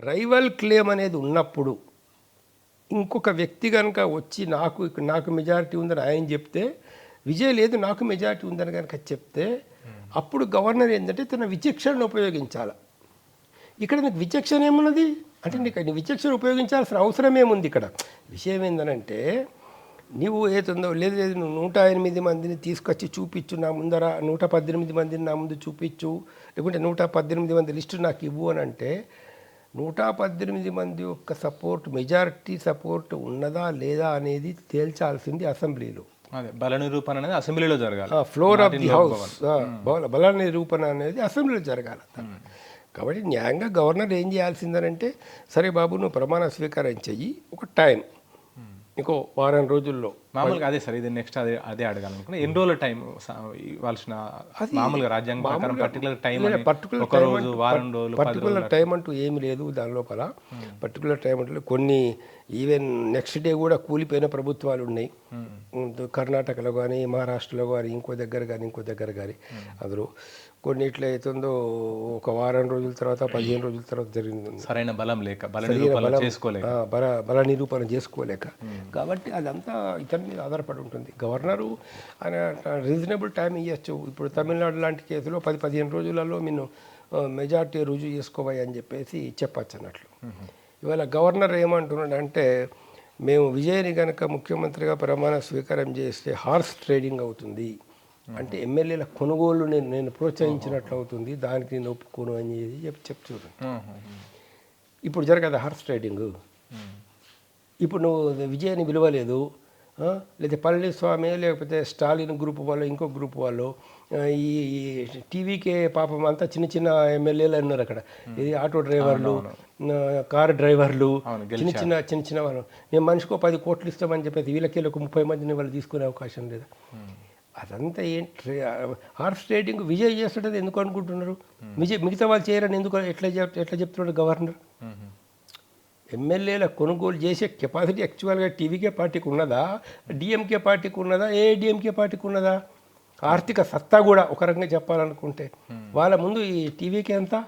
Rival claim అనేది ఉన్నప్పుడు ఇంకొక వ్యక్తి కనుక వచ్చి నాకు మెజారిటీ ఉందని ఆయన చెప్తే, విజయ్ లేదు నాకు మెజారిటీ ఉందని కనుక చెప్తే, అప్పుడు గవర్నర్ ఏంటంటే తన విచక్షణను ఉపయోగించాలి. ఇక్కడ నీకు విచక్షణ ఏమున్నది అంటే నీకు విచక్షణ ఉపయోగించాల్సిన అవసరం ఏముంది? ఇక్కడ విషయం ఏంటంటే నీవు ఏతుందో లేదు నువ్వు 108 మందిని తీసుకొచ్చి చూపించు నా ముందర, 118 మందిని నా ముందు చూపించు, లేకుంటే 118 మంది లిస్టు నాకు ఇవ్వు అని అంటే 118 మంది యొక్క సపోర్ట్, మెజారిటీ సపోర్ట్ ఉన్నదా లేదా అనేది తేల్చాల్సింది అసెంబ్లీలో. అదే బల నిరూపణ అనేది అసెంబ్లీలో జరగాలి. ఫ్లోర్ ఆఫ్ ది హౌస్ బల నిరూపణ అనేది అసెంబ్లీలో జరగాలి. కాబట్టి న్యాయంగా గవర్నర్ ఏం చేయాల్సిందనంటే, సరే బాబు నువ్వు ప్రమాణ స్వీకారం చెయ్యి, ఒక టైం ఇంకో వారం రోజుల్లో. మామూలుగా అదే సార్, ఇది నెక్స్ట్ అదే అడగాలనుకున్నా. ఎన్ని రోజుల టైం ఇవ్వాల్సిన మామూలుగా రాజ్యాంగం ప్రకారం పర్టికులర్ టైం, ఒక రోజు, వారం రోజులు, పర్టికులర్ టైం అంటూ ఏమి లేదు దాని లోపల. పర్టికులర్ టైం అంటే కొన్ని ఈవెన్ నెక్స్ట్ డే కూడా కూలిపోయిన ప్రభుత్వాలు ఉన్నాయి. కర్ణాటకలో కానీ, మహారాష్ట్రలో కానీ, ఇంకో దగ్గర కానీ అందులో కొన్ని ఇట్లా అవుతుందో ఒక వారం రోజుల తర్వాత, 15 రోజుల తర్వాత జరిగింది. సరైన బలం లేక, బల నిరూపణ చేసుకోలేక. కాబట్టి అదంతా ఇతని మీద ఆధారపడి ఉంటుంది. గవర్నరు ఆయన రీజనబుల్ టైం ఇవ్వచ్చు. ఇప్పుడు తమిళనాడు లాంటి కేసులో 10-15 రోజులలో మీరు మెజార్టీ రుజువు చేసుకోవాలి అని చెప్పేసి చెప్పచ్చు అన్నట్లు. ఇవాళ గవర్నర్ ఏమంటున్నాడు అంటే, మేము విజయ్ని కనుక ముఖ్యమంత్రిగా ప్రమాణ స్వీకారం చేస్తే హార్స్ ట్రేడింగ్ అవుతుంది, అంటే ఎమ్మెల్యేల కొనుగోలు నేను ప్రోత్సహించినట్లు అవుతుంది, దానికి నేను ఒప్పుకోను అని చెప్తున్నాను. ఇప్పుడు జరగదు హార్స్ ట్రేడింగ్. ఇప్పుడు నువ్వు విజయాన్ని విలువలేదు, లేదా పళనిస్వామి లేకపోతే స్టాలిన్ గ్రూప్ వాళ్ళు, ఇంకో గ్రూప్ వాళ్ళు, ఈ టీవీకే పాపం అంతా చిన్న ఎమ్మెల్యేలు ఉన్నారు అక్కడ. ఇది ఆటో డ్రైవర్లు, కారు డ్రైవర్లు, చిన్న వాళ్ళు. మేము మనిషికో 10 కోట్లు ఇస్తామని చెప్పేసి వీళ్ళకి ఒక 30 మందిని వాళ్ళు తీసుకునే అవకాశం లేదా? అదంతా ఏంటి హార్స్ ట్రేడింగ్ విజయ్ చేస్తుంటే ఎందుకు అనుకుంటున్నారు? మిగతా వాళ్ళు చేయరని ఎందుకు ఎట్లా చెప్తున్నాడు గవర్నర్? ఎమ్మెల్యేల కొనుగోలు చేసే కెపాసిటీ యాక్చువల్గా టీవీకే పార్టీకి ఉన్నదా, డిఎంకే పార్టీకి ఉన్నదా, ఏఐడిఎంకే పార్టీకి ఉన్నదా? ఆర్థిక సత్తా కూడా ఒక రకంగా చెప్పాలనుకుంటే వాళ్ళ ముందు ఈ టీవీకే అంతా